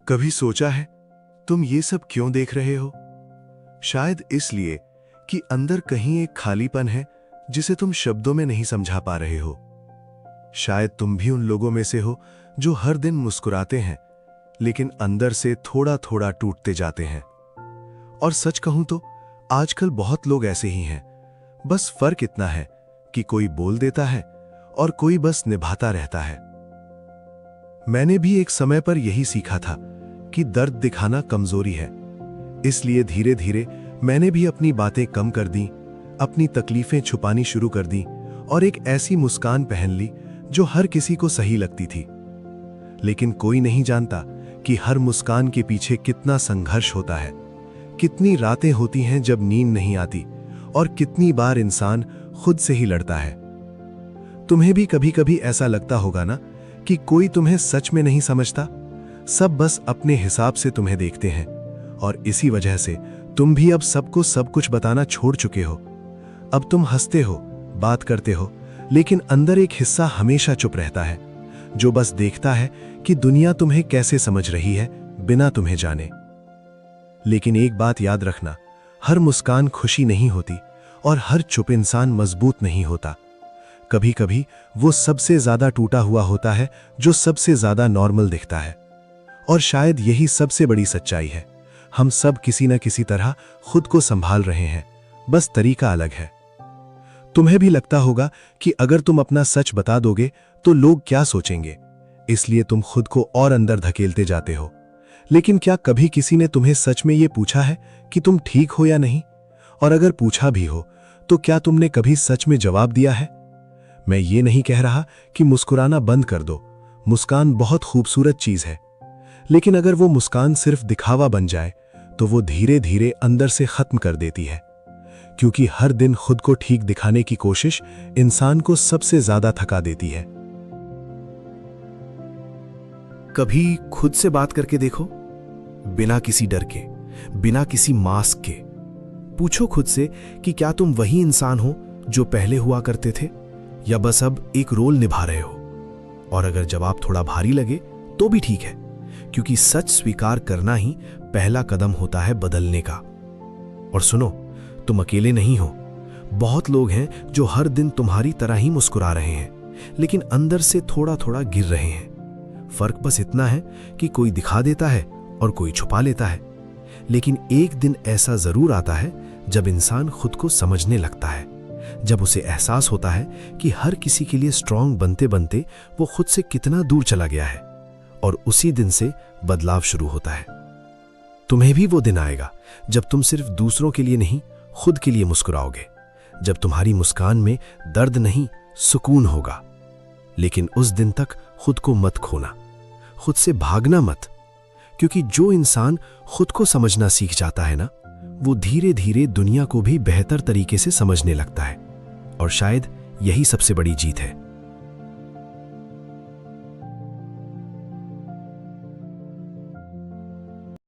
कभी सोचा है तुम ये सब क्यों देख रहे हो? शायद इसलिए कि अंदर कहीं एक खालीपन है जिसे तुम शब्दों में नहीं समझा पा रहे हो। शायद तुम भी उन लोगों में से हो जो हर दिन मुस्कुराते हैं लेकिन अंदर से थोड़ा थोड़ा टूटते जाते हैं। और सच कहूं तो आजकल बहुत लोग ऐसे ही हैं। बस फर्क इतना है कि कोई बोल देता है और कोई बस निभाता रहता है। मैंने भी एक समय पर यही सीखा था कि दर्द दिखाना कमजोरी है। इसलिए धीरे धीरे मैंने भी अपनी बातें कम कर दी, अपनी तकलीफें छुपानी शुरू कर दी और एक ऐसी मुस्कान पहन ली जो हर किसी को सही लगती थी। लेकिन कोई नहीं जानता कि हर मुस्कान के पीछे कितना संघर्ष होता है, कितनी रातें होती हैं जब नींद नहीं आती और कितनी बार इंसान खुद से ही लड़ता है। तुम्हें भी कभी कभी ऐसा लगता होगा ना कि कोई तुम्हें सच में नहीं समझता, सब बस अपने हिसाब से तुम्हें देखते हैं और इसी वजह से तुम भी अब सबको सब कुछ बताना छोड़ चुके हो। अब तुम हंसते हो, बात करते हो, लेकिन अंदर एक हिस्सा हमेशा चुप रहता है जो बस देखता है कि दुनिया तुम्हें कैसे समझ रही है बिना तुम्हें जाने। लेकिन एक बात याद रखना, हर मुस्कान खुशी नहीं होती और हर चुप इंसान मजबूत नहीं होता। कभी कभी वो सबसे ज्यादा टूटा हुआ होता है जो सबसे ज्यादा नॉर्मल दिखता है। और शायद यही सबसे बड़ी सच्चाई है, हम सब किसी न किसी तरह खुद को संभाल रहे हैं, बस तरीका अलग है। तुम्हें भी लगता होगा कि अगर तुम अपना सच बता दोगे तो लोग क्या सोचेंगे, इसलिए तुम खुद को और अंदर धकेलते जाते हो। लेकिन क्या कभी किसी ने तुम्हें सच में ये पूछा है कि तुम ठीक हो या नहीं? और अगर पूछा भी हो तो क्या तुमने कभी सच में जवाब दिया है? मैं ये नहीं कह रहा कि मुस्कुराना बंद कर दो, मुस्कान बहुत खूबसूरत चीज है। लेकिन अगर वो मुस्कान सिर्फ दिखावा बन जाए तो वो धीरे धीरे अंदर से खत्म कर देती है। क्योंकि हर दिन खुद को ठीक दिखाने की कोशिश इंसान को सबसे ज्यादा थका देती है। कभी खुद से बात करके देखो, बिना किसी डर के, बिना किसी मास्क के। पूछो खुद से कि क्या तुम वही इंसान हो जो पहले हुआ करते थे या बस अब एक रोल निभा रहे हो? और अगर जवाब थोड़ा भारी लगे तो भी ठीक है, क्योंकि सच स्वीकार करना ही पहला कदम होता है बदलने का। और सुनो, तुम अकेले नहीं हो। बहुत लोग हैं जो हर दिन तुम्हारी तरह ही मुस्कुरा रहे हैं लेकिन अंदर से थोड़ा थोड़ा गिर रहे हैं। फर्क बस इतना है कि कोई दिखा देता है और कोई छुपा लेता है। लेकिन एक दिन ऐसा जरूर आता है जब इंसान खुद को समझने लगता है, जब उसे एहसास होता है कि हर किसी के लिए स्ट्रांग बनते बनते वो खुद से कितना दूर चला गया है। और उसी दिन से बदलाव शुरू होता है। तुम्हें भी वो दिन आएगा जब तुम सिर्फ दूसरों के लिए नहीं, खुद के लिए मुस्कुराओगे, जब तुम्हारी मुस्कान में दर्द नहीं, सुकून होगा। लेकिन उस दिन तक खुद को मत खोना, खुद से भागना मत, क्योंकि जो इंसान खुद को समझना सीख जाता है ना, वो धीरे धीरे दुनिया को भी बेहतर तरीके से समझने लगता है। और शायद यही सबसे बड़ी जीत है।